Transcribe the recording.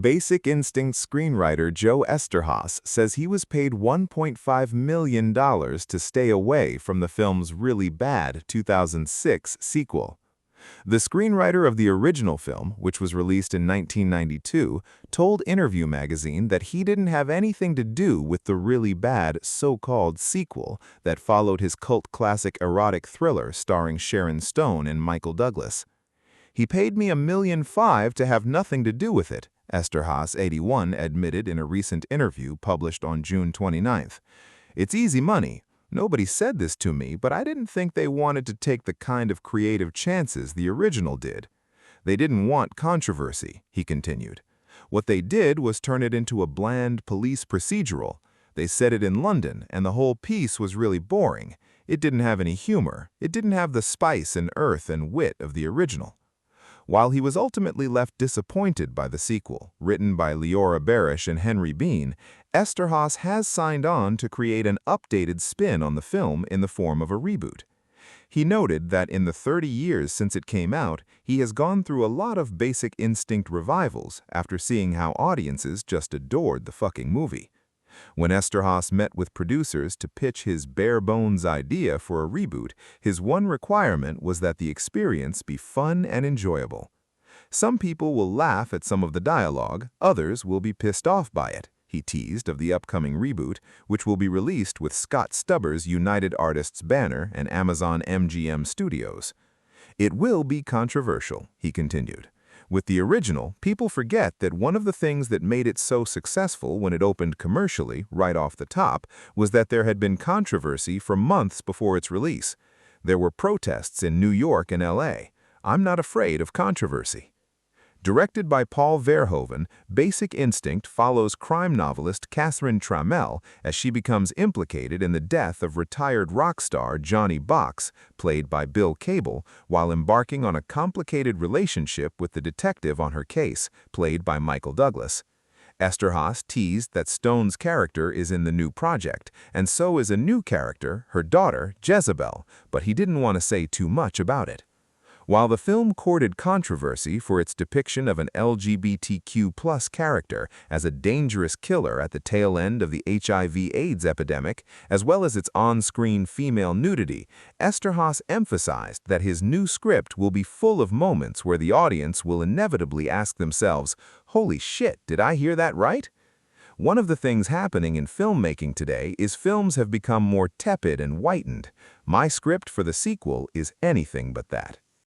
Basic Instinct screenwriter Joe Eszterhas says he was paid $1.5 million to stay away from the film's really bad 2006 sequel. The screenwriter of the original film, which was released in 1992, told Interview magazine that he didn't have anything to do with the really bad so-called sequel that followed his cult classic erotic thriller starring Sharon Stone and Michael Douglas. "He paid me $1.5 million to have nothing to do with it," Eszterhas, 81, admitted in a recent interview published on June 29th. "It's easy money. Nobody said this to me, but I didn't think they wanted to take the kind of creative chances the original did. They didn't want controversy," he continued. "What they did was turn it into a bland police procedural. They set it in London, and the whole piece was really boring. It didn't have any humor. It didn't have the spice and earth and wit of the original." While he was ultimately left disappointed by the sequel, written by Leora Barish and Henry Bean, Eszterhas has signed on to create an updated spin on the film in the form of a reboot. He noted that in the 30 years since it came out, he has gone through a lot of Basic Instinct revivals after seeing how audiences just adored the fucking movie. When Eszterhas met with producers to pitch his bare-bones idea for a reboot, his one requirement was that the experience be fun and enjoyable. "Some people will laugh at some of the dialogue, others will be pissed off by it," he teased of the upcoming reboot, which will be released with Scott Stubbers' United Artists banner and Amazon MGM Studios. "It will be controversial," he continued. "With the original, people forget that one of the things that made it so successful when it opened commercially, right off the top, was that there had been controversy for months before its release. There were protests in New York and LA. I'm not afraid of controversy." Directed by Paul Verhoeven, Basic Instinct follows crime novelist Catherine Trammell as she becomes implicated in the death of retired rock star Johnny Box, played by Bill Cable, while embarking on a complicated relationship with the detective on her case, played by Michael Douglas. Eszterhas teased that Stone's character is in the new project, and so is a new character, her daughter, Jezebel, but he didn't want to say too much about it. While the film courted controversy for its depiction of an LGBTQ+ character as a dangerous killer at the tail end of the HIV/AIDS epidemic, as well as its on-screen female nudity, Eszterhas emphasized that his new script will be full of moments where the audience will inevitably ask themselves, "Holy shit, did I hear that right?" One of the things happening in filmmaking today is films have become more tepid and whitened. My script for the sequel is anything but that.